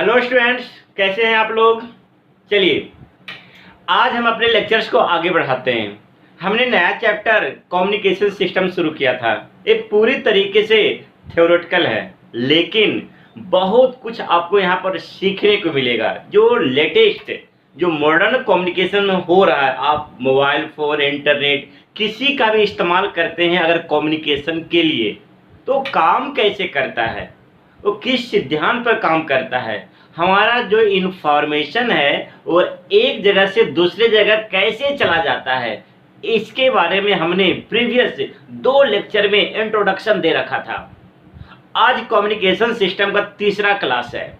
Hello students, कैसे हैं आप लोग। चलिए आज हम अपने लेक्चर्स को आगे बढ़ाते हैं। हमने नया चैप्टर कम्युनिकेशन सिस्टम शुरू किया था। ये पूरी तरीके से थ्योरेटिकल है, लेकिन बहुत कुछ आपको यहाँ पर सीखने को मिलेगा। जो लेटेस्ट जो मॉडर्न कम्युनिकेशन में हो रहा है, आप मोबाइल फ़ोन, इंटरनेट किसी का भी इस्तेमाल करते हैं अगर कम्युनिकेशन के लिए, तो काम कैसे करता है, वो किस सिद्धांत पर काम करता है, हमारा जो इंफॉर्मेशन है वो एक जगह से दूसरे जगह कैसे चला जाता है, इसके बारे में हमने प्रीवियस 2 लेक्चर में इंट्रोडक्शन दे रखा था। आज कम्युनिकेशन सिस्टम का तीसरा क्लास है,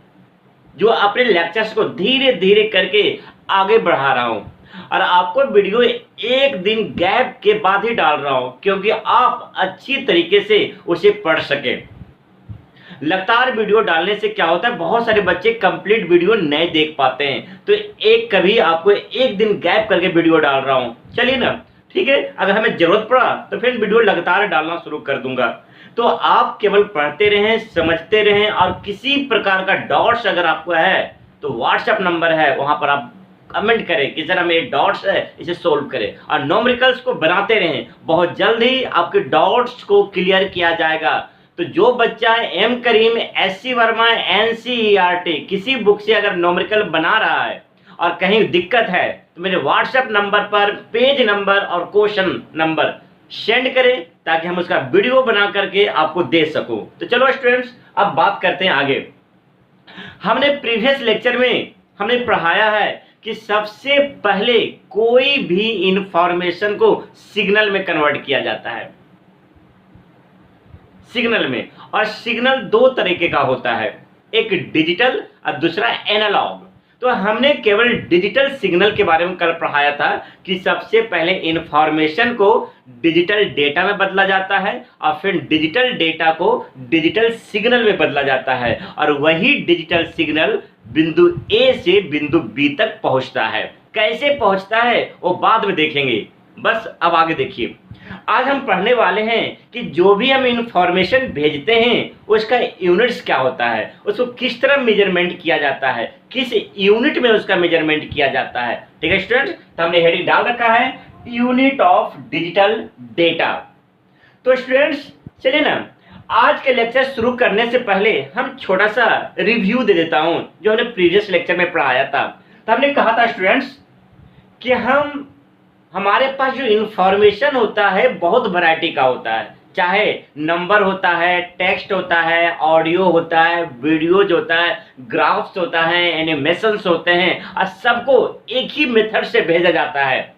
जो अपने लेक्चर्स को धीरे धीरे करके आगे बढ़ा रहा हूँ और आपको वीडियो एक दिन गैप के बाद ही डाल रहा हूँ, क्योंकि आप अच्छी तरीके से उसे पढ़ सकें। लगातार वीडियो डालने से क्या होता है, बहुत सारे बच्चे कंप्लीट वीडियो नहीं देख पाते हैं, तो एक कभी आपको एक दिन गैप करके वीडियो डाल रहा हूँ। चलिए ना, ठीक है। अगर हमें जरूरत पड़ा तो फिर वीडियो लगातार डालना शुरू कर दूंगा। तो आप केवल पढ़ते रहें, समझते रहें, और किसी प्रकार का डाउट्स अगर आपको है तो व्हाट्सएप नंबर है, वहां पर आप कमेंट करें कि सर हमें ये डाउट्स है, इसे सोल्व करें, और न्यूमेरिकल्स को बनाते रहें। बहुत जल्द ही आपके डाउट्स को क्लियर किया जाएगा। तो जो बच्चा एम करीम, एससी वर्मा, एनसीईआरटी किसी बुक से अगर न्यूमेरिकल बना रहा है और कहीं दिक्कत है, तो मेरे व्हाट्सएप नंबर पर पेज नंबर और क्वेश्चन नंबर सेंड करें, ताकि हम उसका वीडियो बना करके आपको दे सकूं। तो चलो स्टूडेंट्स, अब बात करते हैं आगे। हमने प्रीवियस लेक्चर में हमने पढ़ाया है कि सबसे पहले कोई भी इंफॉर्मेशन को सिग्नल में कन्वर्ट किया जाता है। सिग्नल में, और सिग्नल 2 तरीके का होता है, एक डिजिटल और दूसरा एनालॉग। तो हमने केवल डिजिटल सिग्नल के बारे में कल पढ़ाया था कि सबसे पहले इंफॉर्मेशन को डिजिटल डेटा में बदला जाता है और फिर डिजिटल डेटा को डिजिटल सिग्नल में बदला जाता है, और वही डिजिटल सिग्नल बिंदु ए से बिंदु बी तक पहुंचता है। कैसे पहुंचता है वो बाद में देखेंगे, बस अब आगे देखिए। आज हम पढ़ने वाले हैं कि जो भी हम इंफॉर्मेशन भेजते हैं उसका यूनिट्स क्या होता है, उसको किस तरह मेजरमेंट किया जाता है, किस यूनिट में उसका मेजरमेंट किया जाता है। ठीक है स्टूडेंट्स, तो हमने हेडिंग डाल रखा है यूनिट ऑफ डिजिटल डेटा। तो स्टूडेंट्स चलिए ना, आज के लेक्चर शुरू करने से पहले हम छोटा सा रिव्यू दे देता हूं जो हमने प्रीवियस लेक्चर में पढ़ाया था। तो हमने कहा था स्टूडेंट्स कि हमारे पास जो इंफॉर्मेशन होता है बहुत वैरायटी का होता है, चाहे नंबर होता है, टेक्स्ट होता है, ऑडियो होता है, वीडियोज होता है, ग्राफ्स होता है, एनिमेशंस होते हैं, और सबको एक ही मेथड से भेजा जाता है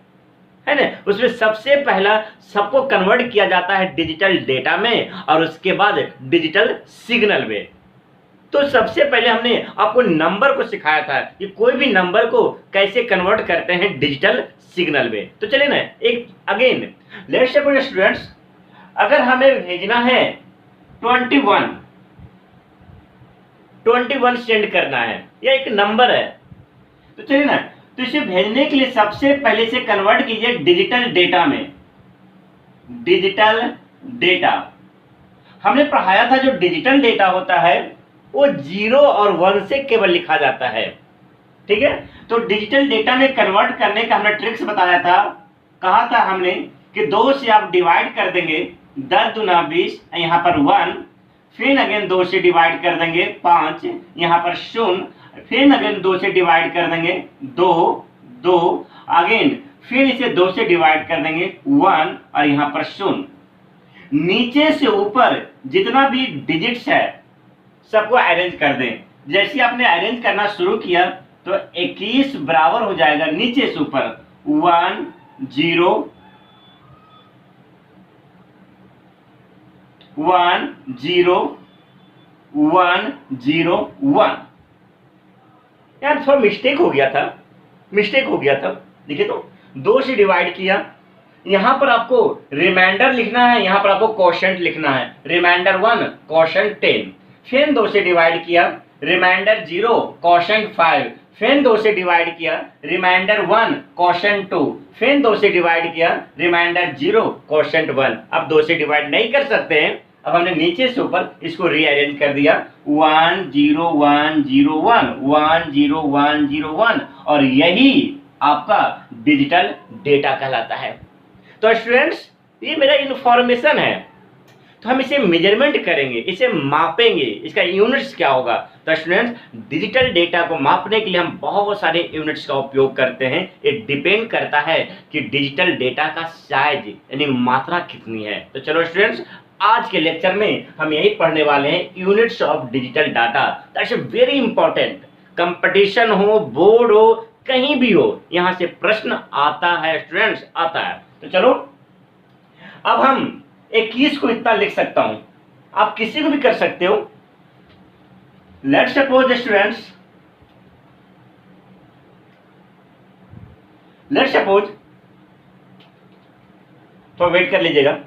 ना। उसमें सबसे पहला सबको कन्वर्ट किया जाता है डिजिटल डेटा में और उसके बाद डिजिटल सिग्नल में। तो सबसे पहले हमने आपको नंबर को सिखाया था कि कोई भी नंबर को कैसे कन्वर्ट करते हैं डिजिटल सिग्नल में। तो चलिए ना, एक अगेन लेट्स सपोज स्टूडेंट्स, अगर हमें भेजना है 21 सेंड करना है, या एक नंबर है, तो चलिए ना, तो इसे भेजने के लिए सबसे पहले से कन्वर्ट कीजिए डिजिटल डेटा में। डिजिटल डेटा हमने पढ़ाया था, जो डिजिटल डेटा होता है वो 0 और 1 से केवल लिखा जाता है। ठीक है, तो डिजिटल डेटा में कन्वर्ट करने का हमने ट्रिक्स बताया था। कहा था हमने कि 2 से आप डिवाइड कर देंगे, 10 दूना 20, यहाँ पर 1, फिर अगेन 2 से डिवाइड कर देंगे 5, यहाँ पर 0, फिर अगेन 2 से डिवाइड कर देंगे 2, अगेन फिर इसे 2 से डिवाइड कर देंगे 1, और यहाँ पर 0। नीचे से ऊपर जितना भी डिजिट्स है सबको अरेंज कर दें। जैसे आपने अरेंज करना शुरू किया तो 21 बराबर हो जाएगा नीचे से ऊपर 1 0 1 0 1 0 1। यार थोड़ा मिस्टेक हो गया था। देखिए, तो 2 से डिवाइड किया, यहां पर आपको रिमाइंडर लिखना है, यहां पर आपको क्वोशंट लिखना है। रिमाइंडर 1 क्वोशंट 10, फिर 2 से डिवाइड किया, रिमाइंडर 0 क्वोशंट 5, फिर 2 से डिवाइड किया, रिमाइंडर 1 क्वोशंट 2, फिर 2 से डिवाइड किया, रिमाइंडर 0 क्वोशंट 1। अब 2 से डिवाइड नहीं कर सकते हैं अब हमने नीचे से ऊपर इसको रीअरेंज कर दिया 1 0 1 0 1 1 0 1 0 1 और यही आपका डिजिटल डेटा कहलाता है। तो स्टूडेंट्स ये मेरा इंफॉर्मेशन है, तो हम इसे मेजरमेंट करेंगे, इसे मापेंगे, इसका यूनिट्स क्या होगा। तो स्टूडेंट्स डिजिटल डेटा को मापने के लिए हम बहुत सारे यूनिट्स का उपयोग करते हैं। ये डिपेंड करता है कि डिजिटल डेटा का साइज यानी मात्रा कितनी है। तो चलो स्टूडेंट्स आज के लेक्चर में हम यही पढ़ने वाले हैं units of digital data. That's very important. Competition हो, बोर्ड हो, कहीं भी हो, यहां से प्रश्न आता है स्टूडेंट्स, आता है। तो चलो अब हम 21 को इतना लिख सकता हूं, आप किसी को भी कर सकते हो। Let's suppose students, let's suppose, तो वेट कर लीजिएगा।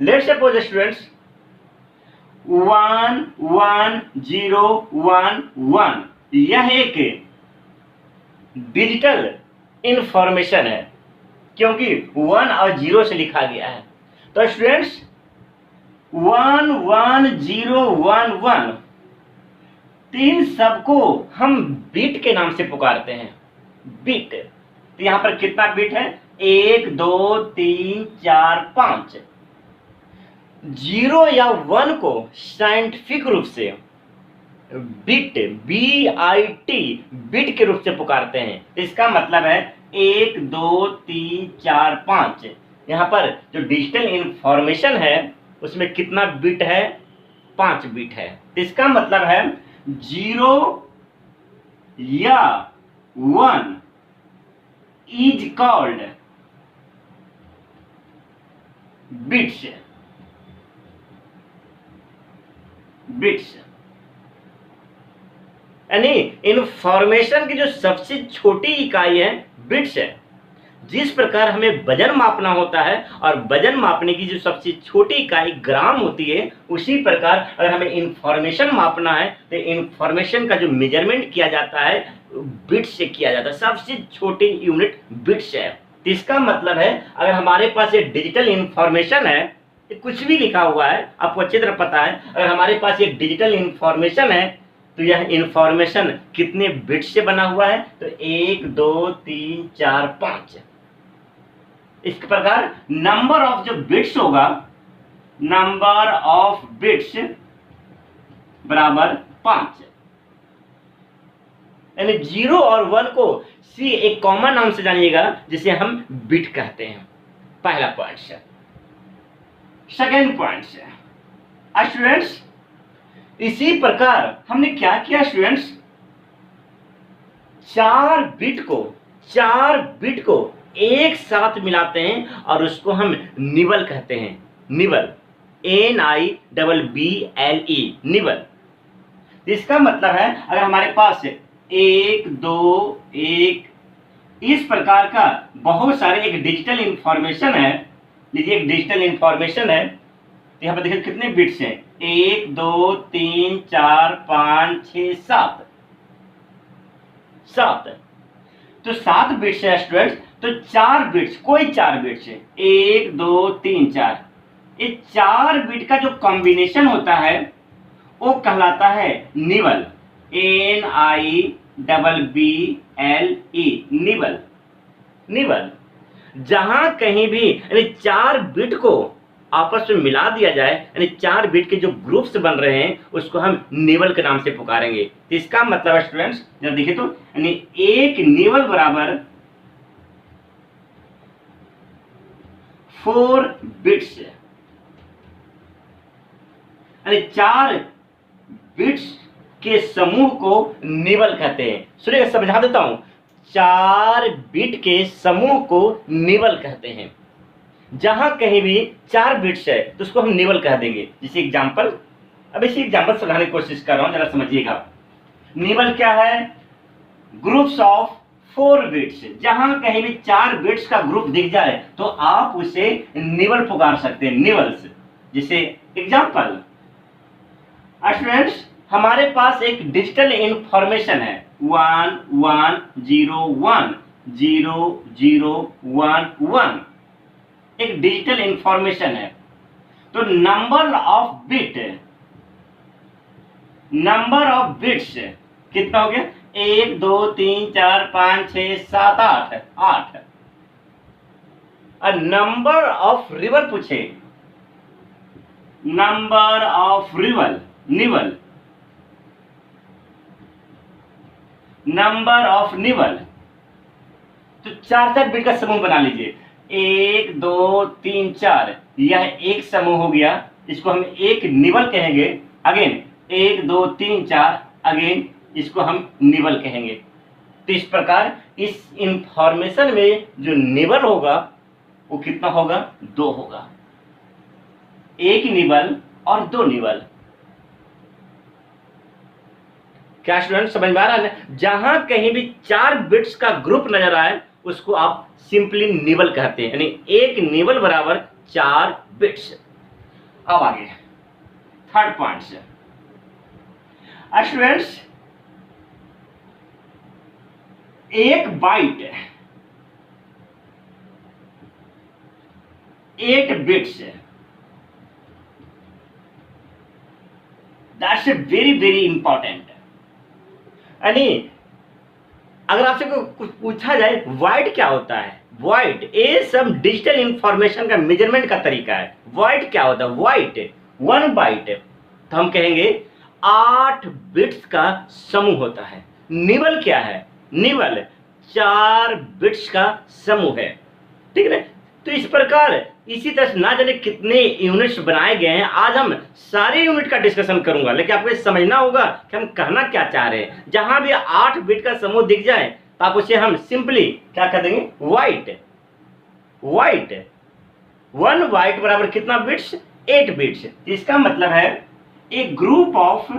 लेट्स सपोज स्टूडेंट्स 1 1 0 1 1 यह एक डिजिटल इंफॉर्मेशन है क्योंकि 1 और 0 से लिखा गया है। तो स्टूडेंट्स 1 1 0 1 1 तीन सबको हम बिट के नाम से पुकारते हैं। बिट, तो यहां पर कितना बिट है? 1 2 3 4 5। 0 या 1 को साइंटिफिक रूप से बिट BIT बिट के रूप से पुकारते हैं। इसका मतलब है 1 2 3 4 5। यहां पर जो डिजिटल इंफॉर्मेशन है उसमें कितना बिट है? 5 बिट है। इसका मतलब है 0 या 1 इज कॉल्ड बिट्स। बिट्स यानी इंफॉर्मेशन की जो सबसे छोटी इकाई है बिट्स है। जिस प्रकार हमें वजन मापना होता है और वजन मापने की जो सबसे छोटी इकाई ग्राम होती है, उसी प्रकार अगर हमें इंफॉर्मेशन मापना है तो इंफॉर्मेशन का जो मेजरमेंट किया जाता है बिट्स से किया जाता है। सबसे छोटी यूनिट बिट्स है। तो इसका मतलब है अगर हमारे पास ये डिजिटल इंफॉर्मेशन है, कुछ भी लिखा हुआ है, आपको अच्छी तरह पता है, अगर हमारे पास ये डिजिटल इंफॉर्मेशन है तो यह इंफॉर्मेशन कितने बिट्स से बना हुआ है? तो 1 2 3 4 5। इस प्रकार नंबर ऑफ जो बिट्स होगा, नंबर ऑफ बिट्स बराबर 5। यानी 0 और 1 को सी एक कॉमन नाम से जानिएगा जिसे हम बिट कहते हैं। पहला पॉइंट है। सेकेंड पॉइंट है स्टूडेंट्स, इसी प्रकार हमने क्या किया स्टूडेंट्स, 4 बिट को एक साथ मिलाते हैं और उसको हम निबल कहते हैं। Nibble, NIBBLE, nibble. इसका मतलब है अगर हमारे पास 1 2 1 इस प्रकार का बहुत सारे एक डिजिटल इंफॉर्मेशन है, लीजिए एक डिजिटल इंफॉर्मेशन है, तो यहाँ पर देखिए कितने बिट्स हैं? 1 2 3 4 5 6 7। तो 7 बिट्स है स्टूडेंट्स। तो 4 बिट्स, कोई 4 बिट्स है, 1 2 3 4, ये 4 बिट का जो कॉम्बिनेशन होता है वो कहलाता है निबल। NIBBLE, nibble. निबल जहां कहीं भी यानी 4 बिट को आपस में मिला दिया जाए, यानी 4 बिट के जो ग्रुप्स बन रहे हैं उसको हम निबल के नाम से पुकारेंगे। तो इसका मतलब है स्टूडेंट्स जब देखिए तो यानी एक निबल बराबर 4 बिट्स, यानी 4 बिट्स के समूह को निबल कहते हैं। सुनिए समझा देता हूं, 4 बिट के समूह को निबल कहते हैं। जहां कहीं भी 4 बिट्स है तो उसको हम निबल कह देंगे। जैसे एग्जांपल, अब इसी एग्जांपल समझाने की कोशिश कर रहा हूं, जरा समझिएगा। निबल क्या है? Groups of 4 bits. जहां कहीं भी 4 बिट्स का ग्रुप दिख जाए तो आप उसे निबल पुकार सकते हैं, निबल्स। जैसे एग्जांपल स्टूडेंट्स, हमारे पास एक डिजिटल इंफॉर्मेशन है 1 1 0 1 0 0 1 1, एक डिजिटल इंफॉर्मेशन है। तो नंबर ऑफ बिट्स कितना हो गया? 1 2 3 4 5 6 7 8। और नंबर ऑफ रिवर पूछे, नंबर ऑफ निवल, तो 4 बिट का समूह बना लीजिए। 1 2 3 4, यह एक समूह हो गया, इसको हम एक निवल कहेंगे। अगेन 1 2 3 4, अगेन इसको हम निवल कहेंगे। तो इस प्रकार इस इंफॉर्मेशन में जो निवल होगा वो कितना होगा? 2 होगा। एक निवल और 2 निवल। क्या स्टूडेंट समझ में आ रहा है? जहां कहीं भी 4 बिट्स का ग्रुप नजर आए उसको आप सिंपली निवल कहते हैं, यानी एक निवल बराबर 4 बिट्स। अब आगे थर्ड पॉइंट से स्टूडेंट्स, एक byte 8 bits, that's very very important. यानी अगर आपसे कुछ पूछा जाए वाइट क्या होता है, वाइट ये सब डिजिटल इंफॉर्मेशन का मेजरमेंट का तरीका है। वाइट क्या होता है? वाइट 1 बाइट, तो हम कहेंगे 8 बिट्स का समूह होता है। निवल क्या है? निवल 4 बिट्स का समूह है। ठीक है, तो इस प्रकार इसी तरह से ना जाने कितने यूनिट्स बनाए गए हैं। आज हम सारे यूनिट का डिस्कशन करूंगा, लेकिन आपको समझना होगा कि हम कहना क्या चाह रहे हैं। जहां भी 8 बिट का समूह दिख जाए तो आप उसे हम सिंपली क्या कह देंगे? वाइट। 1 बाइट बराबर कितना बिट्स? 8 बिट्स। इसका मतलब है एक group of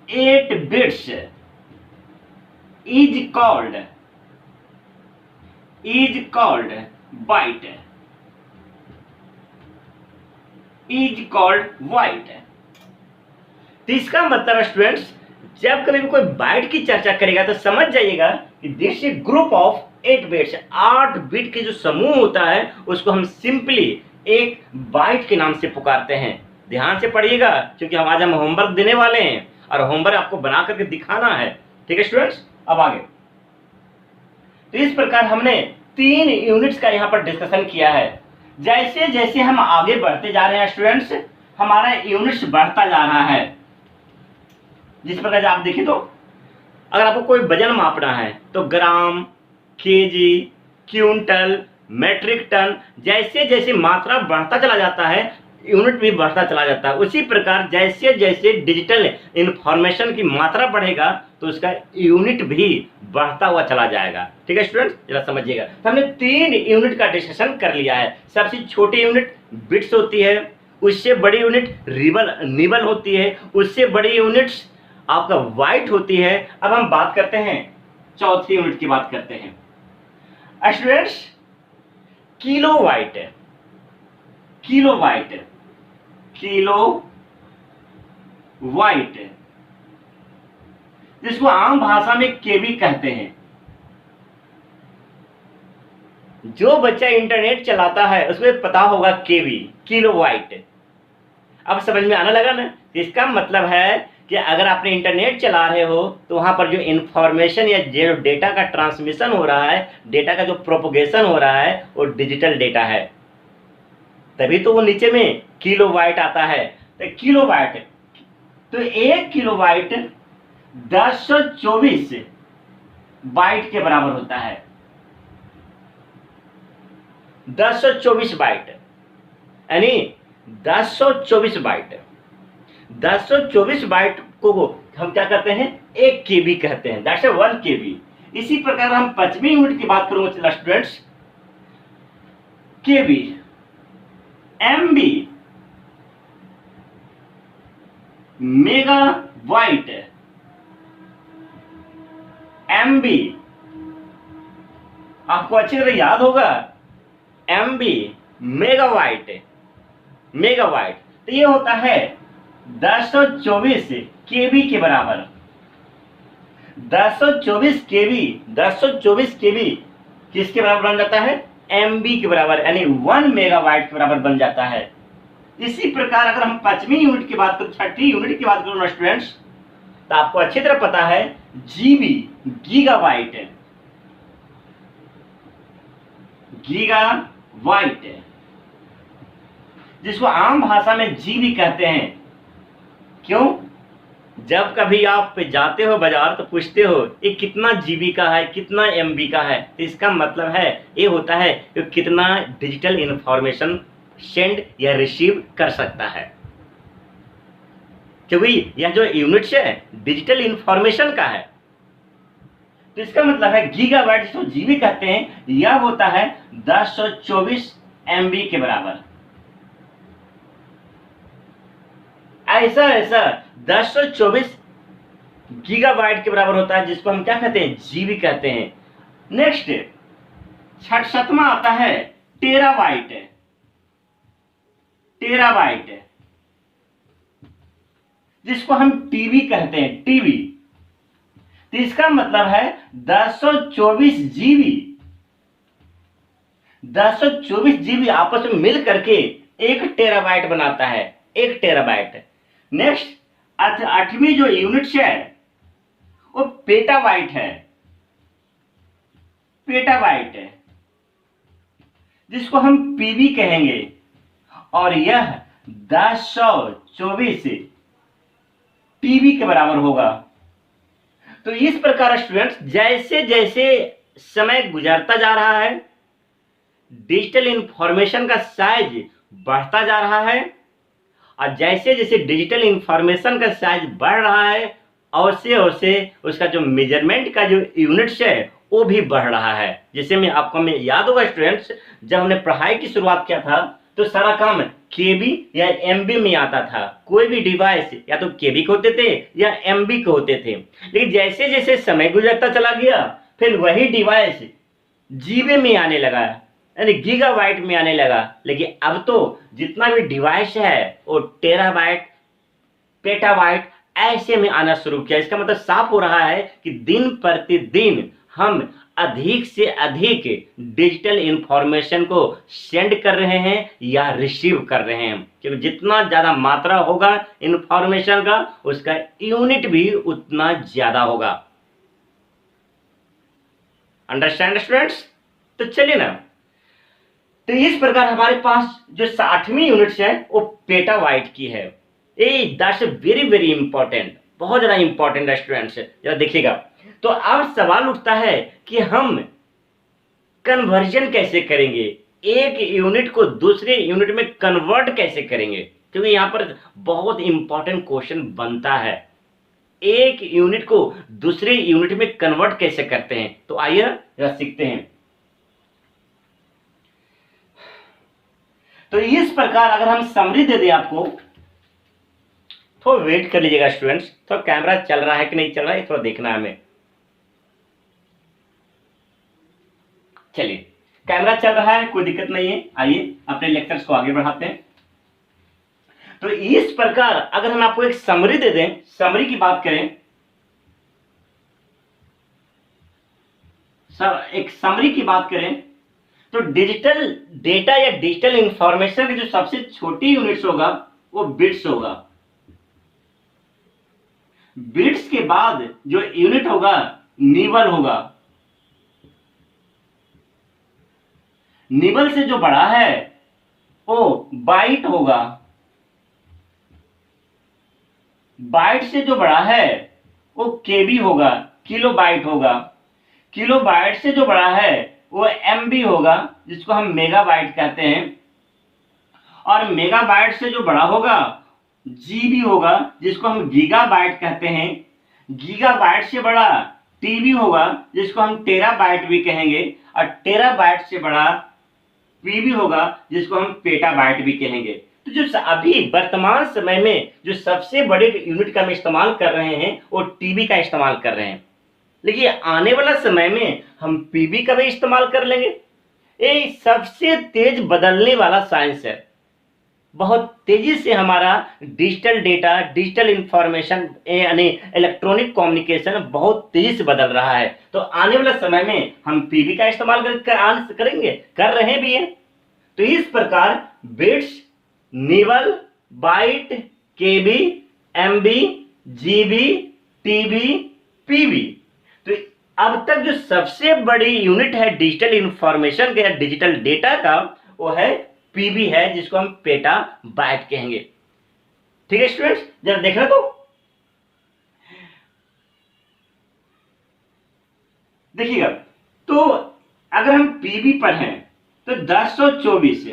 8 bits is called byte, तो इसका मतलब स्टूडेंट्स, जब कभी भी कोई बाइट की चर्चा करेगा तो समझ जाइएगा कि this is group of 8 bits. 8 bit के जो समूह होता है उसको हम सिंपली एक बाइट के नाम से पुकारते हैं। ध्यान से पढ़िएगा, क्योंकि आज हम होमवर्क देने वाले हैं और होमवर्क आपको बना करके दिखाना है। ठीक है स्टूडेंट्स, अब आगे। तो इस प्रकार हमने 3 यूनिट्स का यहाँ पर डिस्कशन किया है। जैसे जैसे हम आगे बढ़ते जा रहे हैं स्टूडेंट्स, हमारा यूनिट्स बढ़ता जा रहा है। जिस प्रकार आप देखिए, तो अगर आपको कोई वजन मापना है तो ग्राम, केजी, क्विंटल, मेट्रिक टन, जैसे जैसे मात्रा बढ़ता चला जाता है यूनिट भी बढ़ता चला जाता है। उसी प्रकार जैसे जैसे डिजिटल इंफॉर्मेशन की मात्रा बढ़ेगा तो उसका यूनिट भी बढ़ता हुआ चला जाएगा। ठीक है स्टूडेंट्स, जरा समझिएगा। तो हमने 3 यूनिट का डिस्कशन कर लिया है। सबसे छोटी यूनिट बिट्स होती है, उससे बड़ी यूनिट निवल होती है, उससे बड़ी यूनिट्स आपका वाइट होती है। अब हम बात करते हैं चौथी यूनिट की बात करते हैं स्टूडेंट्स, किलो वाइट, जिसको आम भाषा में केबी कहते हैं। जो बच्चा इंटरनेट चलाता है उसमें पता होगा केबी, किलो वाइट। अब समझ में आने लगा ना? इसका मतलब है कि अगर आपने इंटरनेट चला रहे हो तो वहां पर जो इंफॉर्मेशन या जो डेटा का ट्रांसमिशन हो रहा है, डेटा का जो प्रोपोगेशन हो रहा है, वो डिजिटल डेटा है, तभी तो वो नीचे में किलो बाइट आता है। तो किलो बाइट, तो 1 किलो बाइट 1024 बाइट के बराबर होता है। 1024 बाइट, यानी 1024 बाइट। 1024 बाइट को हम क्या कहते हैं? 1 केबी कहते हैं, दैट्स 1 केबी। इसी प्रकार हम 5वीं यूनिट की बात करूंगा स्टूडेंट्स, केबी, एमबी, मेगाबाइट, एमबी, आपको अच्छी तरह याद होगा, एमबी, मेगाबाइट। तो ये होता है 1024 केबी के बराबर। 1024 केबी किसके बराबर बन जाता है? MB के बराबर यानी 1 मेगाबाइट के बराबर बन जाता है। इसी प्रकार अगर हम 5वीं यूनिट की बात करें, 6ठी यूनिट की बात करूं ना स्टूडेंट्स, तो आपको अच्छी तरह पता है जीबी गीगाबाइट है, गीगाबाइट है, जिसको आम भाषा में जीबी कहते हैं। क्यों? जब कभी आप जाते हो बाजार तो पूछते हो ये कितना जीबी का है, कितना एमबी का है, तो इसका मतलब है ये होता है कि कितना डिजिटल इंफॉर्मेशन सेंड या रिसीव कर सकता है। क्योंकि यह जो यूनिट्स है डिजिटल इंफॉर्मेशन का है, तो इसका मतलब है गीगाबाइट जिसको जीबी कहते हैं, यह होता है 1024 एमबी के बराबर। ऐसा 1024 गीगाबाइट के बराबर होता है, जिसको हम क्या कहते हैं? जीबी कहते हैं। नेक्स्ट 67वां आता है टेराबाइट। टेराबाइट जिसको हम टीबी कहते हैं, टीबी। तो इसका मतलब है 1024 जीबी, 1024 जीबी आपस में मिल करके 1 टेराबाइट बनाता है, 1 टेराबाइट। नेक्स्ट 8वीं जो यूनिट्स है वो पेटाबाइट है, पेटाबाइट है, जिसको हम पीबी कहेंगे, और यह 1024 टीबी के बराबर होगा। तो इस प्रकार स्टूडेंट्स जैसे जैसे समय गुजरता जा रहा है डिजिटल इंफॉर्मेशन का साइज बढ़ता जा रहा है, और जैसे जैसे डिजिटल इंफॉर्मेशन का साइज बढ़ रहा है और से उसका जो मेजरमेंट का जो यूनिट्स है वो भी बढ़ रहा है। जैसे में आपको में याद होगा स्टूडेंट्स, जब हमने पढ़ाई की शुरुआत किया था तो सारा काम केबी या एमबी में आता था। कोई भी डिवाइस या तो केबी के होते थे या एमबी के होते थे, लेकिन जैसे जैसे समय गुजरता चला गया फिर वही डिवाइस जीबी में आने लगा, यानी गीगाबाइट में आने लगा। लेकिन अब तो जितना भी डिवाइस है वो टेराबाइट, पेटाबाइट ऐसे में आना शुरू किया। इसका मतलब साफ हो रहा है कि दिन प्रतिदिन हम अधिक से अधिक डिजिटल इंफॉर्मेशन को सेंड कर रहे हैं या रिसीव कर रहे हैं, क्योंकि जितना ज्यादा मात्रा होगा इंफॉर्मेशन का उसका यूनिट भी उतना ज्यादा होगा। Understand students? तो चलिए ना, तो इस प्रकार हमारे पास जो 8वीं यूनिट्स है वो पेटाबाइट की है। दैट्स वेरी वेरी इंपॉर्टेंट, बहुत ज्यादा इंपॉर्टेंट है स्टूडेंट्स, जरा देखिएगा। तो अब सवाल उठता है कि हम कन्वर्जन कैसे करेंगे, एक यूनिट को दूसरे यूनिट में कन्वर्ट कैसे करेंगे, क्योंकि यहां पर बहुत इंपॉर्टेंट क्वेश्चन बनता है। एक यूनिट को दूसरे यूनिट में कन्वर्ट कैसे करते हैं, तो आइए जरा सीखते हैं। तो इस प्रकार अगर हम समरी दे दें आपको, थोड़ा वेट कर लीजिएगा स्टूडेंट्स, थोड़ा कैमरा चल रहा है कि नहीं चल रहा है थोड़ा देखना है हमें। चलिए कैमरा चल रहा है, कोई दिक्कत नहीं है। आइए अपने लेक्चर्स को आगे बढ़ाते हैं। तो इस प्रकार अगर हम आपको एक समरी दे दें, समरी की बात करें, एक समरी की बात करें तो डिजिटल डेटा या डिजिटल इंफॉर्मेशन की जो सबसे छोटी यूनिट्स होगा वो बिट्स होगा। बिट्स के बाद जो यूनिट होगा निबल होगा। निबल से जो बड़ा है वो बाइट होगा। बाइट से जो बड़ा है वो केबी होगा, किलो बाइट होगा। किलो बाइट से जो बड़ा है वो एमबी होगा, जिसको हम मेगाबाइट कहते हैं। और मेगाबाइट से जो बड़ा होगा जीबी होगा, जिसको हम गीगाबाइट कहते हैं। गीगाबाइट से बड़ा टीबी होगा, जिसको हम टेराबाइट भी कहेंगे। और टेराबाइट से बड़ा पीबी होगा, जिसको हम पेटाबाइट भी कहेंगे। तो जो अभी वर्तमान समय में जो सबसे बड़े यूनिट का हम इस्तेमाल कर रहे हैं वो टीबी का इस्तेमाल कर रहे हैं, लेकिन आने वाला समय में हम पीबी का भी इस्तेमाल कर लेंगे। ये सबसे तेज बदलने वाला साइंस है। बहुत तेजी से हमारा डिजिटल डेटा, डिजिटल इंफॉर्मेशन यानी इलेक्ट्रॉनिक कम्युनिकेशन बहुत तेजी से बदल रहा है। तो आने वाले समय में हम पीबी का इस्तेमाल करेंगे, कर रहे भी हैं। तो इस प्रकार बिट्स, निबल, बाइट, केबी, एमबी, जीबी, टीबी, पीबी। तो अब तक जो सबसे बड़ी यूनिट है डिजिटल इंफॉर्मेशन का, डिजिटल डेटा का, वो है पीबी है, जिसको हम पेटा बाइट कहेंगे। ठीक है स्टूडेंट्स, जरा देखना तो देखिएगा। तो अगर हम पीबी पर हैं तो 1024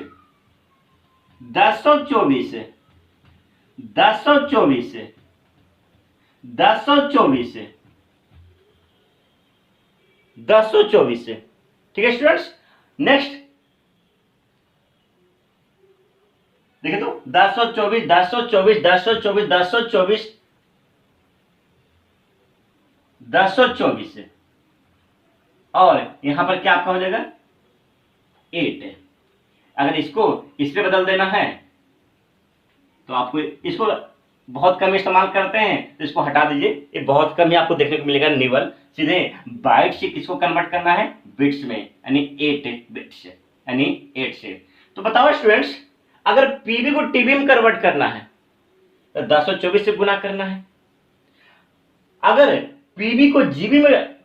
1024 1024 1024 1024। ठीक है स्टूडेंट्स, नेक्स्ट देखिए तो 1024 1024 1024 1024 1024 और यहां पर क्या आपका हो जाएगा 8। अगर इसको इस पे बदल देना है तो आपको इसको बहुत कम इस्तेमाल करते हैं, तो इसको हटा दीजिए, ये बहुत कम ही आपको देखने को मिलेगा निबल। सीधे बाइट से किसको कन्वर्ट करना है, बिट्स में, यानी 8 बिट्स, यानी 8 से। तो बताओ स्टूडेंट्स, अगर पीबी को टीबी में कन्वर्ट करना है तो 1024 से गुना करना है। अगर पीबी को जीबी में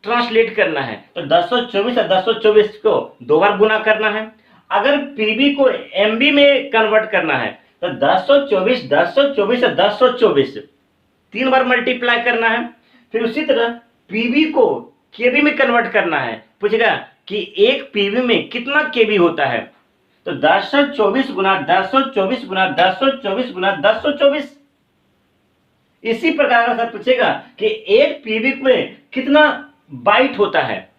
ट्रांसलेट करना है तो 1024 और 1024 को 2 बार गुना करना है। अगर पीबी को एमबी में कन्वर्ट करना है तो 1024 1024 और 1024 3 बार मल्टीप्लाई करना है। फिर उसी तरह पीबी को केबी में कन्वर्ट करना है। पूछेगा कि एक पीबी में कितना केबी होता है, तो 1024 गुना 1024 गुना 1024 गुना 1024। इसी प्रकार का पूछेगा कि एक पीबी में कितना बाइट होता है,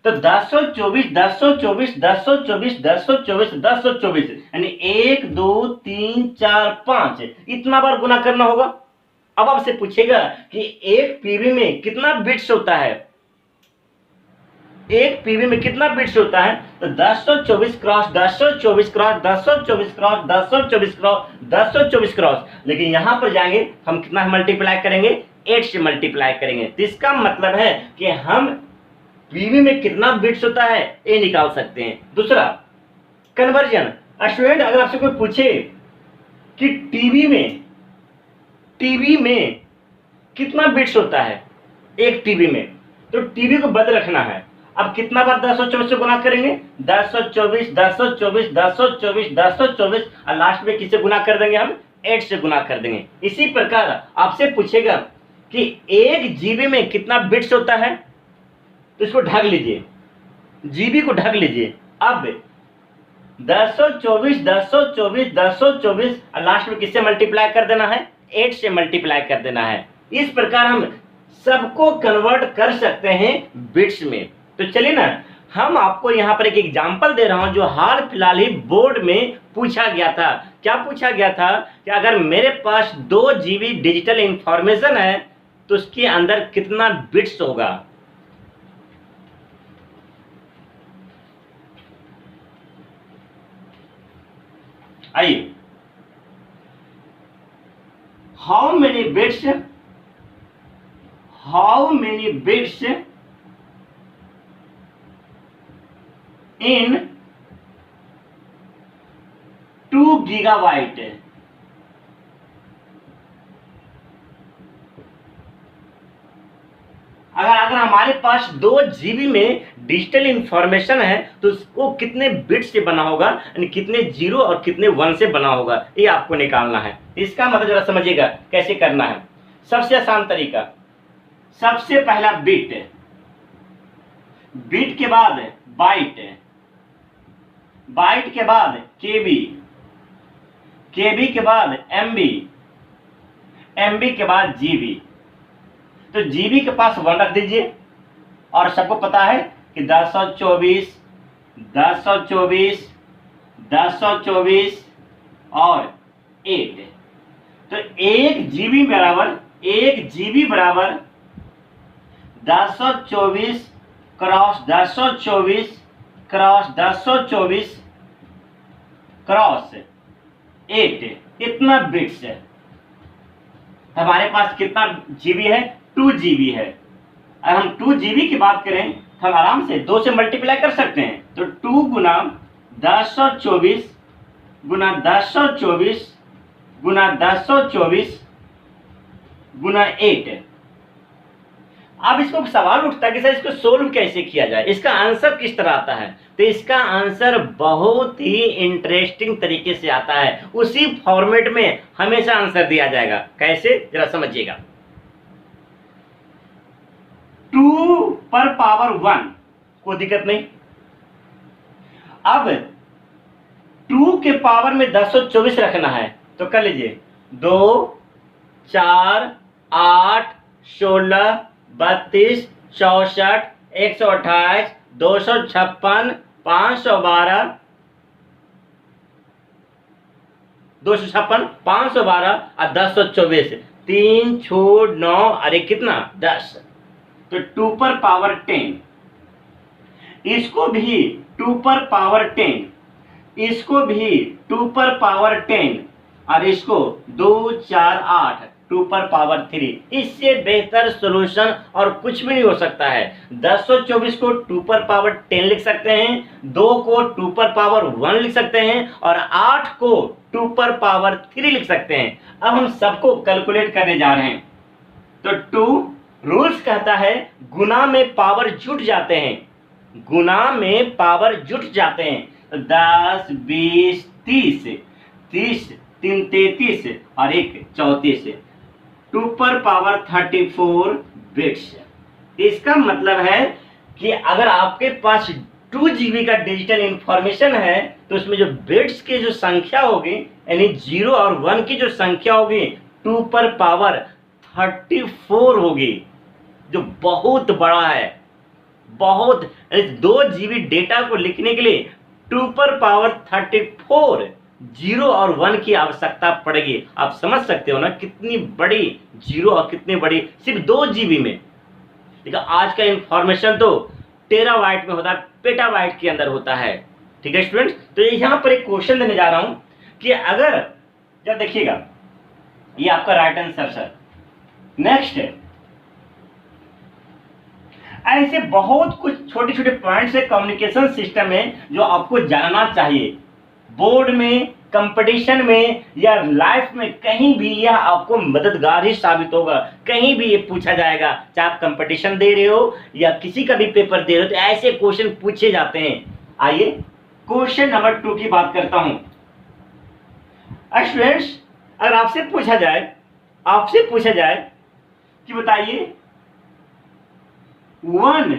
तो 1024 1024 1024 1024 1024, यानी 1 2 3 4 5 इतना बार गुना करना होगा। अब आपसे पूछेगा कि एक पीबी में कितना बिट्स होता है, एक पीबी में कितना बिट्स होता है, तो 1024 cross 1024 cross 1024 cross 1024 cross 1024 cross. लेकिन यहां पर जाएंगे हम कितना मल्टीप्लाई करेंगे, 8 से मल्टीप्लाई करेंगे। तो इसका मतलब है कि हम पीबी में कितना बिट्स होता है ये निकाल सकते हैं। दूसरा कन्वर्जन। स्टूडेंट, अगर आपसे कोई पूछे कि टीबी में कितना बिट्स होता है एक टीबी में, तो टीबी को बंद रखना है। अब कितना बार 1024 से गुना करेंगे, 1024 1024 1024 1024 और लास्ट में किससे गुना कर देंगे, हम 8 से गुना कर देंगे। इसी प्रकार आपसे पूछेगा कि एक जीबी में कितना बिट्स होता है, तो इसको ढक लीजिए, जीबी को ढक लीजिए। अब 1024 1024 1024 और लास्ट में किससे मल्टीप्लाई कर देना है, 8 से मल्टीप्लाई कर देना है। इस प्रकार हम सबको कन्वर्ट कर सकते हैं बिट्स में। तो चलिए ना, हम आपको यहां पर एक एग्जांपल दे रहा हूं जो हाल फिलहाल ही बोर्ड में पूछा गया था। क्या पूछा गया था कि अगर मेरे पास 2 जीबी डिजिटल इंफॉर्मेशन है तो उसके अंदर कितना बिट्स होगा। आइए, how many bits in 2 gigabyte. अगर हमारे पास 2 जीबी में डिजिटल इंफॉर्मेशन है तो वो कितने बिट से बना होगा, यानी कितने 0 और कितने 1 से बना होगा, ये आपको निकालना है। इसका मतलब जरा समझिएगा कैसे करना है। सबसे आसान तरीका, सबसे पहला बिट के बाद बाइट के बाद केबी के बाद एमबी के बाद जीबी। तो जीबी के पास 1 रख दीजिए, और सबको पता है कि 1024 1024 1024 और 8। तो 1 जीबी बराबर 1024 क्रॉस 1024 क्रॉस 1024 क्रॉस 8 इतना बिट्स है। हमारे पास कितना जीबी है? 2 जीबी है। अगर हम 2 जीबी की बात करें तो हम आराम से 2 से मल्टीप्लाई कर सकते हैं। तो 2 गुना 1024 गुना 1024 गुना 1024 गुना 8। अब इसको सवाल उठता है कि सर इसको सोल्व कैसे किया जाए, इसका आंसर किस तरह आता है? तो इसका आंसर बहुत ही इंटरेस्टिंग तरीके से आता है, उसी फॉर्मेट में हमेशा आंसर दिया जाएगा। कैसे, जरा समझिएगा। 2 पर पावर 1 कोई दिक्कत नहीं। अब 2 के पावर में 1024 रखना है तो कर लीजिए। 2 4 8 16 32 64 128 256 512 256 512 और 1024 3 छोड़ 9 अरे कितना 10। तो 2 पर पावर 10, इसको भी 2 पर पावर 10, इसको भी 2 पर पावर 10 और इसको 2 4 8 2 पर पावर 3। इससे बेहतर सॉल्यूशन और कुछ भी नहीं हो सकता है। 1024 को 2 पर पावर 10 लिख सकते हैं, 2 को 2 पर पावर 1 लिख सकते हैं और 8 को 2 पर पावर 3 लिख सकते हैं। अब हम सबको कैलकुलेट करने जा रहे हैं। तो 2 रूल्स कहता है गुना में पावर जुट जाते हैं, गुना में पावर जुट जाते हैं। 10 20 30 30 3 33 और 1 34 2 पर पावर 34 बिट्स। इसका मतलब है कि अगर आपके पास 2 जीबी का डिजिटल इंफॉर्मेशन है तो उसमें जो बिट्स की जो संख्या होगी यानी 0 और 1 की जो संख्या होगी 2 पर पावर 34 होगी, जो बहुत बड़ा है। बहुत 2 जीबी डेटा को लिखने के लिए 2 पर पावर 34 0 और 1 की आवश्यकता पड़ेगी। आप समझ सकते हो ना कितनी बड़ी 0 और कितनी बड़ी सिर्फ 2 जीबी में। देखो आज का इंफॉर्मेशन तो टेराबाइट में होता है, पेटाबाइट के अंदर होता है। ठीक है स्टूडेंट्स, तो यहाँ पर एक क्वेश्चन देने जा रहा हूं कि अगर जब देखिएगा ये आपका राइट आंसर सर। नेक्स्ट है ऐसे बहुत कुछ छोटे छोटे पॉइंट्स है कम्युनिकेशन सिस्टम में जो आपको जानना चाहिए। बोर्ड में, कंपटीशन में या लाइफ में कहीं भी यह आपको मददगार ही साबित होगा। कहीं भी ये पूछा जाएगा, चाहे आप कंपटीशन दे रहे हो या किसी का भी पेपर दे रहे हो तो ऐसे क्वेश्चन पूछे जाते हैं। आइए क्वेश्चन नंबर 2 की बात करता हूं। स्टूडेंट्स अगर आपसे पूछा जाए कि बताइए 1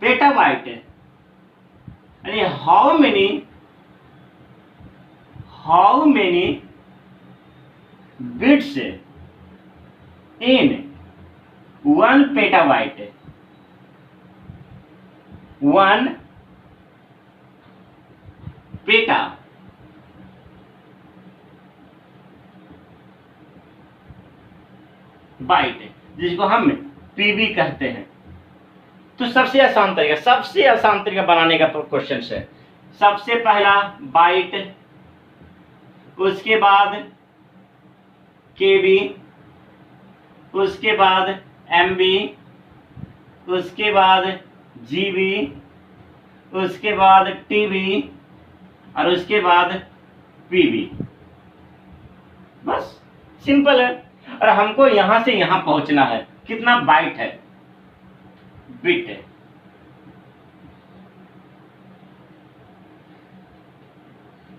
पेटाबाइट यानी how many bits in 1 petabyte. 1 petabyte जिसको हम पीबी कहते हैं। तो सबसे आसान तरीका बनाने का क्वेश्चन है। सबसे पहला बाइट, उसके बाद केबी, उसके बाद एमबी, उसके बाद जीबी, उसके बाद टीबी और उसके बाद पीबी। बस सिंपल है। और हमको यहां से यहां पहुंचना है। कितना बाइट है? बिट है।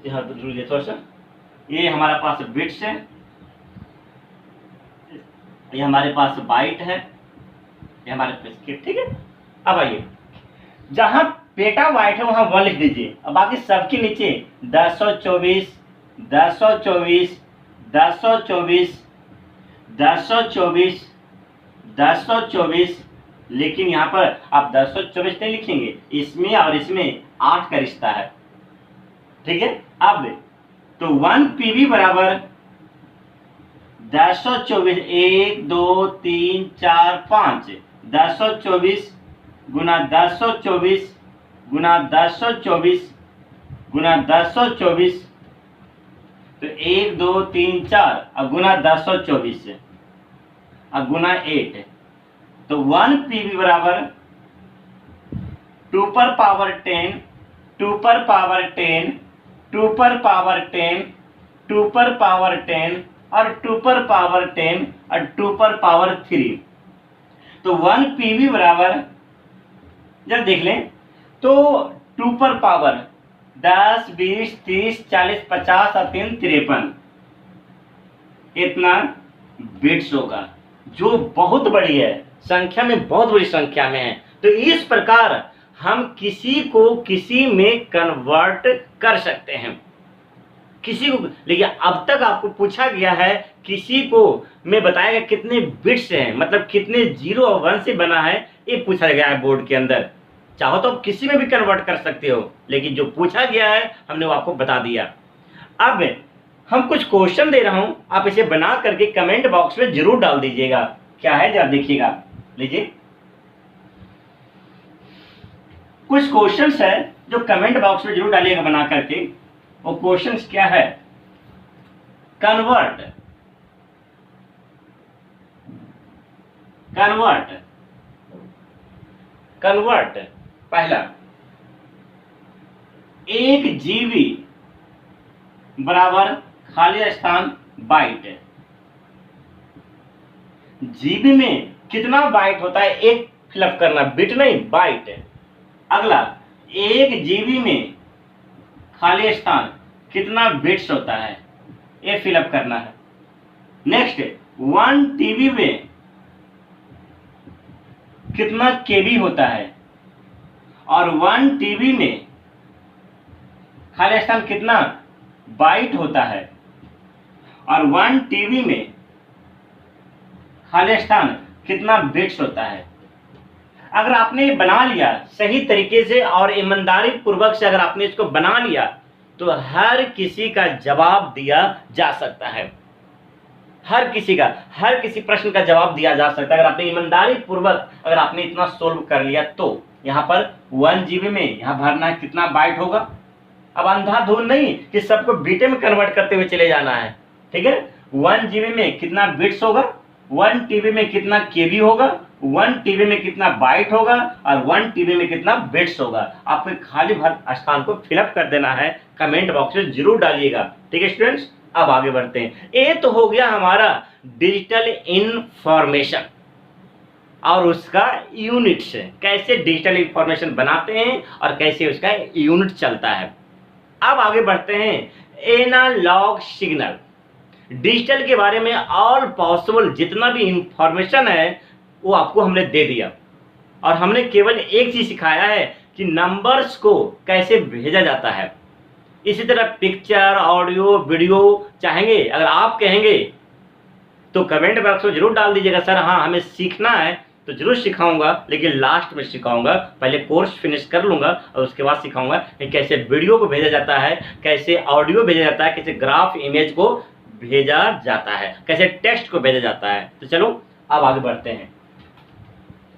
यहां तो रुक थोड़ा सा, ये हमारे पास बिट्स है, ये हमारे पास बाइट है, ये हमारे पास स्क्रिप्ट। ठीक है, अब आइए जहां पेटा बाइट है वहां 1 लिख दीजिए। अब बाकी सबके नीचे 1024 1024 1024 1024 1024, लेकिन यहाँ पर आप 1024 नहीं लिखेंगे, इसमें और इसमें 8 का रिश्ता है। ठीक है, अब तो 1 पीबी बराबर 1024 1 2 3 4 5 1024 गुना 1024 गुना 1024 गुना 1024 तो 1 2 3 4 और गुना 1024 से और गुना 8, तो 1 पीवी बराबर 2 पर पावर 10, 2 पर पावर 10, 2 पर पावर 10, 2 पर पावर 10 और 2 पर पावर 10 और 2 पर पावर 3। तो 1 पीवी बराबर, जब देख लें तो 2 पर पावर 10 20 30 40 50 और 3 53, इतना बिट्स होगा, जो बहुत बड़ी है, संख्या में बहुत बड़ी संख्या में है। तो इस प्रकार हम किसी को किसी में कन्वर्ट कर सकते हैं, किसी को। लेकिन अब तक आपको पूछा गया है किसी को में बताया गया कितने बिट्स हैं, मतलब कितने 0 और 1 से बना है, ये पूछा गया है बोर्ड के अंदर। चाहो तो आप किसी में भी कन्वर्ट कर सकते हो, लेकिन जो पूछा गया है हमने वो आपको बता दिया। अब हम कुछ क्वेश्चन दे रहा हूं, आप इसे बना करके कमेंट बॉक्स में जरूर डाल दीजिएगा। क्या है जरा देखिएगा, लीजिए कुछ क्वेश्चंस है जो कमेंट बॉक्स में जरूर डालिएगा बना करके। वो क्वेश्चंस क्या है? Convert, convert, convert. पहला, 1 जीबी बराबर खाली स्थान बाइट। जीबी में कितना बाइट होता है, एक फिलअप करना, बिट नहीं बाइट। अगला, 1 जीबी में खाली स्थान कितना बिट्स होता है, ये फिलअप करना है। नेक्स्ट, 1 टीबी में कितना केबी होता है और 1 टीबी में खाली स्थान कितना बाइट होता है और 1 टीबी में खाली स्थान कितना बिट्स होता है। अगर आपने बना लिया सही तरीके से और ईमानदारी पूर्वक से, अगर आपने इसको बना लिया तो हर किसी का जवाब दिया जा सकता है, हर किसी का, हर किसी प्रश्न का जवाब दिया जा सकता है अगर आपने ईमानदारी पूर्वक अगर आपने इतना सोल्व कर लिया तो। यहाँ पर 1 जीबी में यहाँ भरना है कितना बाइट होगा। अब अंधाधुंध नहीं कि सबको बीटे में कन्वर्ट करते हुए चले जाना है, ठीक है। 1 जीबी में कितना बिट्स होगा, 1 टीबी में कितना केबी होगा, 1 टीबी में कितना बाइट होगा और 1 टीबी में कितना बिट्स होगा। आपको खाली भर स्थान को फिलअप कर देना है, कमेंट बॉक्स में जरूर डालिएगा, ठीक है स्टूडेंट्स। अब आगे बढ़ते हैं। ये तो हो गया हमारा डिजिटल इंफॉर्मेशन और उसका यूनिट्स, कैसे डिजिटल इंफॉर्मेशन बनाते हैं और कैसे उसका यूनिट चलता है। अब आगे बढ़ते हैं एनालॉग सिग्नल। डिजिटल के बारे में ऑल पॉसिबल जितना भी इंफॉर्मेशन है वो आपको हमने दे दिया और हमने केवल एक चीज सिखाया है कि नंबर्स को कैसे भेजा जाता है। इसी तरह पिक्चर, ऑडियो, वीडियो चाहेंगे, अगर आप कहेंगे तो कमेंट बॉक्स में जरूर डाल दीजिएगा, सर हाँ हमें सीखना है तो जरूर सिखाऊंगा, लेकिन लास्ट में सिखाऊंगा, पहले कोर्स फिनिश कर लूंगा और उसके बाद सिखाऊंगा कि कैसे वीडियो को भेजा जाता है, कैसे ऑडियो भेजा जाता है, कैसे ग्राफ इमेज को भेजा जाता है, कैसे टेक्स्ट को भेजा जाता है। तो चलो अब आगे बढ़ते हैं।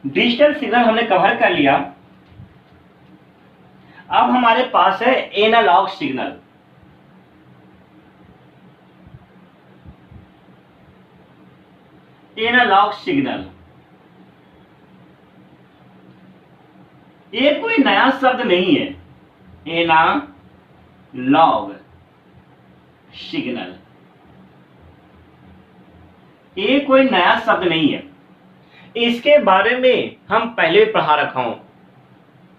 डिजिटल सिग्नल हमने कवर कर लिया। अब हमारे पास है एनालॉग सिग्नल। एनालॉग सिग्नल ये कोई नया शब्द नहीं है। एनालॉग सिग्नल ये कोई नया शब्द नहीं है, इसके बारे में हम पहले भी पढ़ा रखा हूं।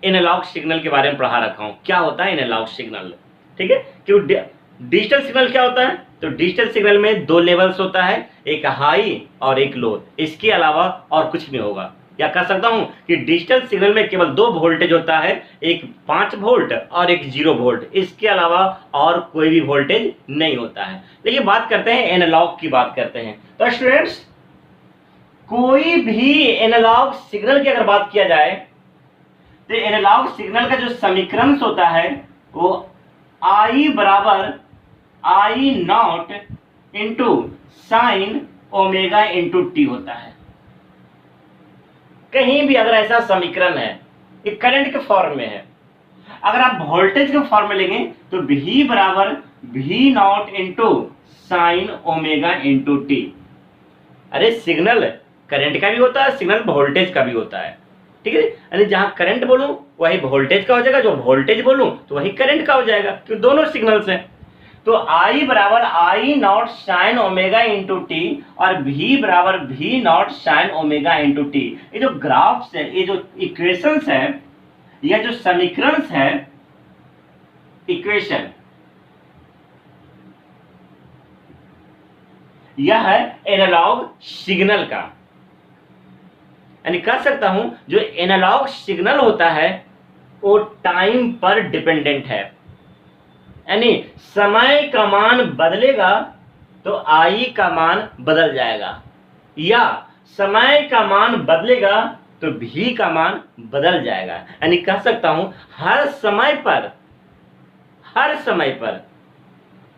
एनालॉग सिग्नल के बारे में पढ़ा रखा हूं, क्या होता है एनालॉग सिग्नल, ठीक है। क्यों डिजिटल सिग्नल क्या होता है, तो डिजिटल सिग्नल में 2 लेवल्स होता है, एक हाई और एक लो, इसके अलावा और कुछ नहीं होगा। या कह सकता हूं कि डिजिटल सिग्नल में केवल 2 वोल्टेज होता है, एक 5 वोल्ट और एक 0 वोल्ट, इसके अलावा और कोई भी वोल्टेज नहीं होता है। लेकिन बात करते हैं एनालॉग की, बात करते हैं। तो स्टूडेंट्स कोई भी एनालॉग सिग्नल की अगर बात किया जाए तो एनालॉग सिग्नल का जो समीकरण होता है वो I बराबर I0 into sine omega into T होता है। कहीं भी अगर ऐसा समीकरण है, ये करंट के फॉर्म में है, अगर आप वोल्टेज के फॉर्म में लेंगे तो V बराबर V naught into sine omega into T. अरे सिग्नल करंट का भी होता है, सिग्नल वोल्टेज का भी होता है, ठीक है। यानी जहां करंट बोलूं वही वोल्टेज का हो जाएगा, जो वोल्टेज बोलूं तो वही करंट का हो जाएगा, क्योंकि दोनों सिग्नल्स हैं। तो I बराबर I not sine omega into T और V बराबर V not sine omega into T. ये जो ग्राफ्स है, ये जो इक्वेशंस है, या जो समीकरण है, इक्वेशन, यह है एनालॉग सिग्नल का। यानी कह सकता हूं जो एनालॉग सिग्नल होता है वो टाइम पर डिपेंडेंट है, यानी समय का मान बदलेगा तो आई का मान बदल जाएगा, या समय का मान बदलेगा तो भी का मान बदल जाएगा। यानी कह सकता हूं हर समय पर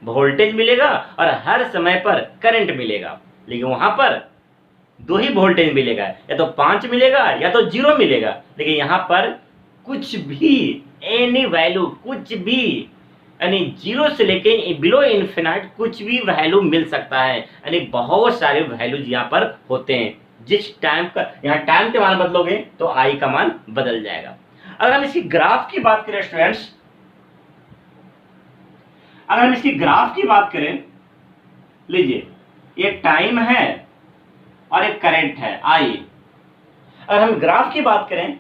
वोल्टेज मिलेगा और हर समय पर करंट मिलेगा, लेकिन वहां पर दो ही वोल्टेज मिलेगा, या तो 5 मिलेगा या तो 0 मिलेगा। लेकिन यहां पर कुछ भी, एनी वैल्यू, कुछ भी, यानी 0 से लेके बिलो इन्फिनाइट कुछ भी वैल्यू मिल सकता है। यानी बहुत सारे वैल्यूज यहाँ पर होते हैं। जिस टाइम का यहाँ टाइम के मान बदलोगे तो आई का मान बदल जाएगा। अगर हम इसकी ग्राफ की बात करें स्टूडेंट्स, अगर हम इसकी ग्राफ की बात करें, लीजिए एक टाइम है और एक करंट है आई। अगर हम ग्राफ की बात करें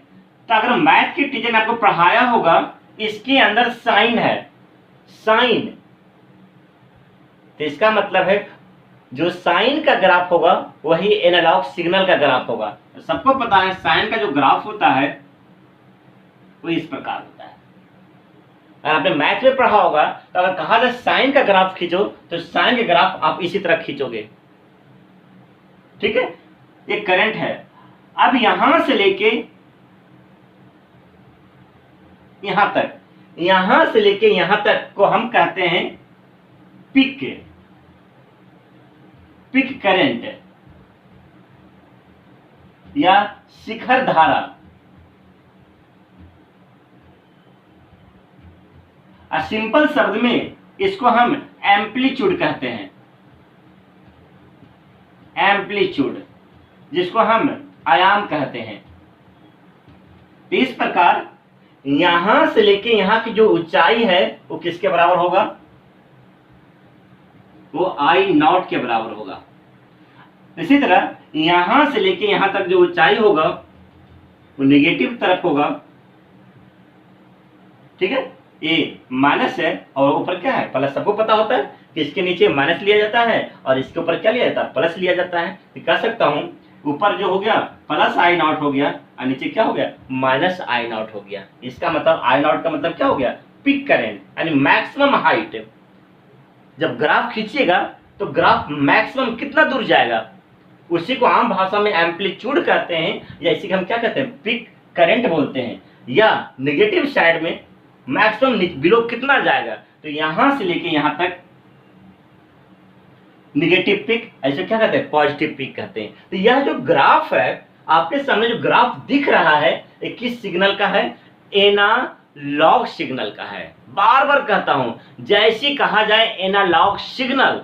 तो अगर मैथ की टीचर ने आपको पढ़ाया होगा, इसके अंदर साइन है, साइन, तो इसका मतलब है जो साइन का ग्राफ होगा वही एनालॉग सिग्नल का ग्राफ होगा। सबको पता है साइन का जो ग्राफ होता है वो इस प्रकार होता है। अगर आपने मैथ में पढ़ा होगा तो अगर कहा जाए साइन का ग्राफ खींचो तो साइन का ग्राफ आप इसी तरह खींचोगे, ठीक है। ये करंट है, अब यहां से लेके यहां तक, यहां से लेके यहां तक को हम कहते हैं पीक करंट या शिखर धारा। सिंपल शब्द में इसको हम एम्पलीट्यूड कहते हैं, एम्पलीट्यूड, जिसको हम आयाम कहते हैं। तो इस प्रकार यहां से लेके यहां की जो ऊंचाई है वो किसके बराबर होगा, वो आई नॉट के बराबर होगा। इसी तरह यहां से लेके यहां तक जो ऊंचाई होगा वो नेगेटिव तरफ होगा, ठीक है। ये माइनस है और ऊपर क्या है, प्लस। सबको पता होता है कि इसके नीचे माइनस लिया जाता है और इसके ऊपर क्या लिया जाता है, प्लस लिया जाता है। तो कह सकता हूं ऊपर जो हो गया प्लस आई नॉट हो गया और नीचे क्या हो गया, माइनस आई नॉट हो गया। इसका मतलब आई नॉट का मतलब क्या हो गया, पीक करंट, यानी मैक्सिमम हाइट। जब ग्राफ खींचिएगा तो ग्राफ मैक्सिमम कितना दूर जाएगा, उसी को आम भाषा में एम्पलीट्यूड कहते हैं, या इसी को हम क्या कहते हैं, पीक करंट बोलते हैं। या नेगेटिव साइड में मैक्सिमम बिलो कितना जाएगा, तो यहां से लेके यहां तक नेगेटिव पीक, ऐसे क्या कहते हैं, पॉजिटिव पीक कहते हैं। तो यह जो ग्राफ है आपके सामने, जो ग्राफ दिख रहा है, ये किस सिग्नल का है, एनालॉग सिग्नल का है। बार बार कहता हूं, जैसे कहा जाए एनालॉग सिग्नल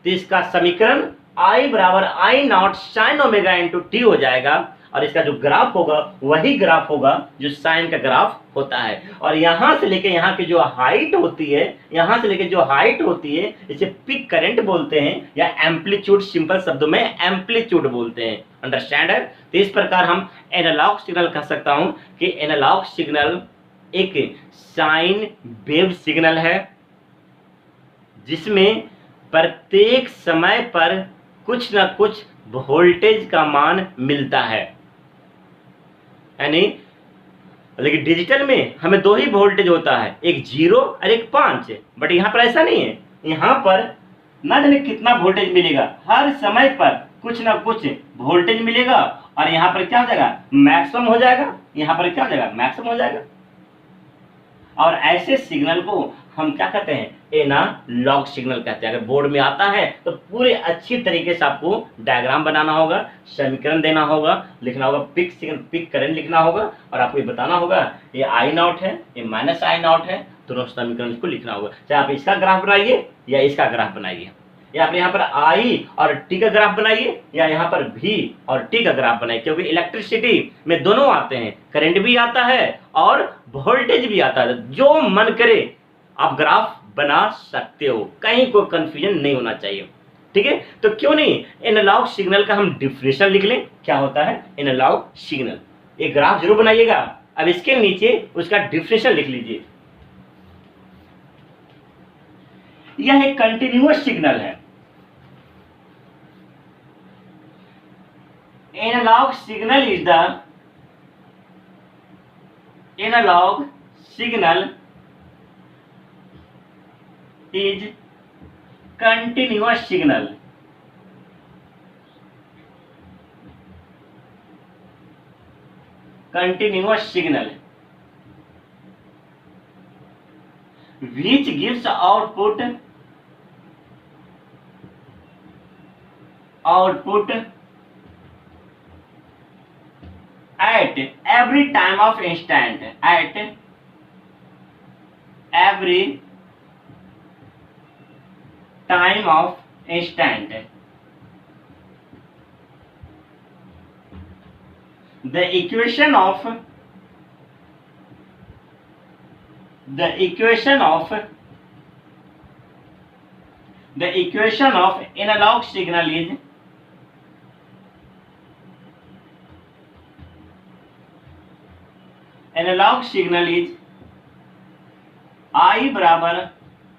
तो इसका समीकरण आई बराबर I not sine omega into T हो जाएगा, और इसका जो ग्राफ होगा वही ग्राफ होगा जो साइन का ग्राफ होता है। और यहां से लेके यहाँ की जो हाइट होती है, यहां से लेके जो हाइट होती है, इसे पीक करंट बोलते हैं, या एम्पलीट्यूड, सिंपल शब्दों में एम्पलीट्यूड बोलते हैं। अंडरस्टैंड है। तो इस प्रकार हम एनालॉग सिग्नल कह सकता हूं कि एनालॉग सिग्नल एक साइन वेव सिग्नल है, जिसमें प्रत्येक समय पर कुछ ना कुछ वोल्टेज का मान मिलता है। यानी लेकिन डिजिटल में हमें दो ही वोल्टेज होता है, एक 0 और एक 5, बट यहाँ पर ऐसा नहीं है। यहाँ पर ना जाने कितना वोल्टेज मिलेगा, हर समय पर कुछ ना कुछ वोल्टेज मिलेगा, और यहाँ पर क्या हो जाएगा, मैक्सिमम हो जाएगा, यहाँ पर क्या हो जाएगा, मैक्सिमम हो जाएगा। और ऐसे सिग्नल को हम क्या कहते हैं, एनालॉग सिग्नल कहते हैं। अगर बोर्ड में आता है तो पूरे अच्छी तरीके से आपको डायग्राम बनाना होगा, समीकरण देना होगा, लिखना होगा, पीक करंट लिखना होगा, और आपको ये बताना होगा ये आई नॉट है, ये माइनस आई नॉट है, दोनों समीकरण को लिखना होगा। चाहे आप इसका ग्राफ बनाइए या इसका ग्राफ बनाइए, या आप यहाँ पर आई और टी का ग्राफ बनाइए या यहाँ पर भी और टी का ग्राफ बनाइए, क्योंकि इलेक्ट्रिसिटी में दोनों आते हैं, करंट भी आता है और वोल्टेज भी आता है। जो मन करे आप ग्राफ बना सकते हो, कहीं कोई कंफ्यूजन नहीं होना चाहिए, ठीक है। तो क्यों नहीं एनालॉग सिग्नल का हम डिफिनेशन लिख लें। क्या होता है एनालॉग सिग्नल? एक ग्राफ जरूर बनाइएगा। अब इसके नीचे उसका डिफिनेशन लिख लीजिए। यह एक कंटिन्यूअस सिग्नल है। Analogue signal is the analogue signal is continuous signal. Continuous signal which gives output at every time of instant, at every time of instant. The equation of analog signal is I बराबर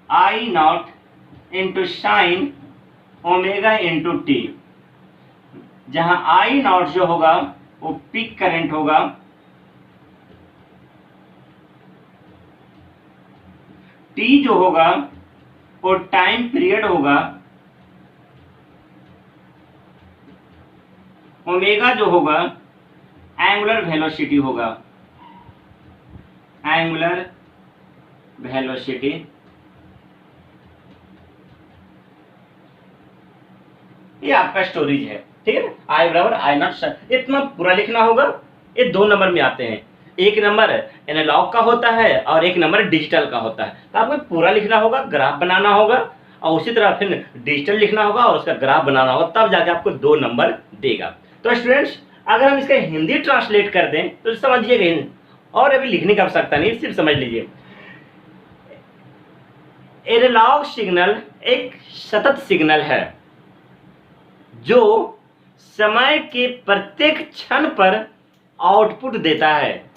I not into sine omega into T, जहां I not जो होगा वो peak current होगा, T जो होगा वो time period होगा, ओमेगा जो होगा एंगुलर वेलोसिटी होगा, एंगुलर वेलोसिटी। ये आपका स्टोरेज है, ठीक है ना। आई बराबर आई नॉट, इतना पूरा लिखना होगा। ये दो नंबर में आते हैं, एक नंबर एनालॉग का होता है और एक नंबर डिजिटल का होता है। तो आपको पूरा लिखना होगा, ग्राफ बनाना होगा और उसी तरह फिर डिजिटल लिखना होगा और उसका ग्राफ बनाना होगा, तब जाके आपको 2 नंबर देगा। तो स्टूडेंट्स अगर हम इसका हिंदी ट्रांसलेट कर दें तो समझिएगा, और अभी लिखने की आवश्यकता नहीं, सिर्फ समझ लीजिए। एनालॉग सिग्नल एक सतत सिग्नल है जो समय के प्रत्येक क्षण पर आउटपुट देता है।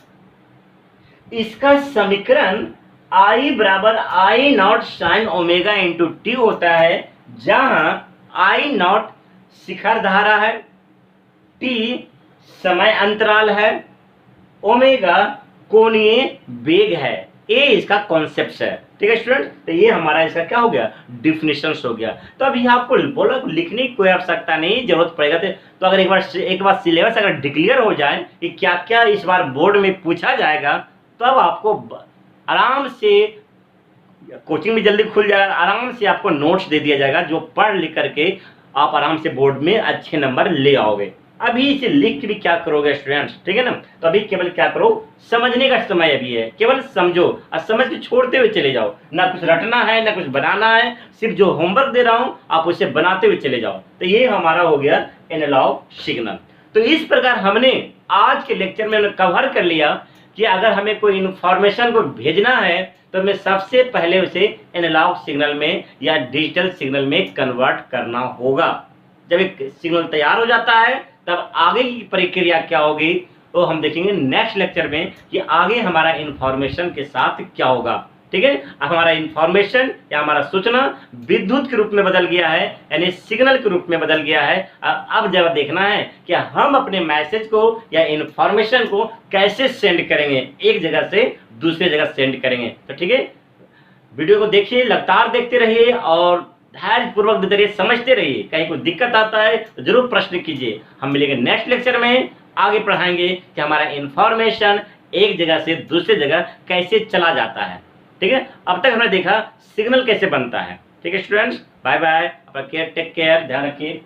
इसका समीकरण आई बराबर I not sine omega into T होता है, जहां आई नॉट शिखर धारा है, टी समय अंतराल है, ओमेगा कोणीय वेग है। ये इसका कॉन्सेप्ट है, ठीक है स्टूडेंट। तो ये हमारा इसका क्या हो गया, डिफिनेशन हो गया। तो अभी आपको बोला लिखने की कोई आवश्यकता नहीं, जरूरत पड़ेगा तो अगर एक बार सिलेबस अगर डिक्लेयर हो जाए कि क्या क्या इस बार बोर्ड में पूछा जाएगा, तब आपको आराम से कोचिंग में जल्दी खुल जाएगा, आराम से आपको नोट्स दे दिया जाएगा, जो पढ़ लिख करके आप आराम से बोर्ड में अच्छे नंबर ले आओगे। अभी इसे लिख के भी क्या करोगे स्टूडेंट्स, ठीक है ना। तो अभी केवल क्या करो, समझने का समय अभी है, केवल समझो और समझ के छोड़ते हुए चले जाओ। ना कुछ रटना है ना कुछ बनाना है, सिर्फ जो होमवर्क दे रहा हूं आप उसे बनाते हुए चले जाओ। तो ये हमारा हो गया एनालॉग सिग्नल। तो इस प्रकार हमने आज के लेक्चर में कवर कर लिया कि अगर हमें कोई इंफॉर्मेशन को भेजना है तो हमें सबसे पहले उसे एनालॉग सिग्नल में या डिजिटल सिग्नल में कन्वर्ट करना होगा। जब एक सिग्नल तैयार हो जाता है तब आगे की प्रक्रिया क्या होगी तो हम देखेंगे नेक्स्ट लेक्चर में कि आगे हमारा इंफॉर्मेशन के साथ क्या होगा, ठीक है। अब हमारा इंफॉर्मेशन या हमारा सूचना विद्युत के रूप में बदल गया है, यानी सिग्नल के रूप में बदल गया है। अब जब देखना है कि हम अपने मैसेज को या इंफॉर्मेशन को कैसे सेंड करेंगे, एक जगह से दूसरे जगह सेंड करेंगे। तो ठीक है, वीडियो को देखिए, लगातार देखते रहिए और धैर्यपूर्वक देते रहिए, समझते रहिए। कहीं कोई दिक्कत आता है तो जरूर प्रश्न कीजिए। हम मिलेंगे नेक्स्ट लेक्चर में, आगे पढ़ाएंगे कि हमारा इंफॉर्मेशन एक जगह से दूसरी जगह कैसे चला जाता है, ठीक है। अब तक हमने देखा सिग्नल कैसे बनता है, ठीक है स्टूडेंट्स। बाय बाय, अपना केयर टेक केयर, ध्यान रखिए।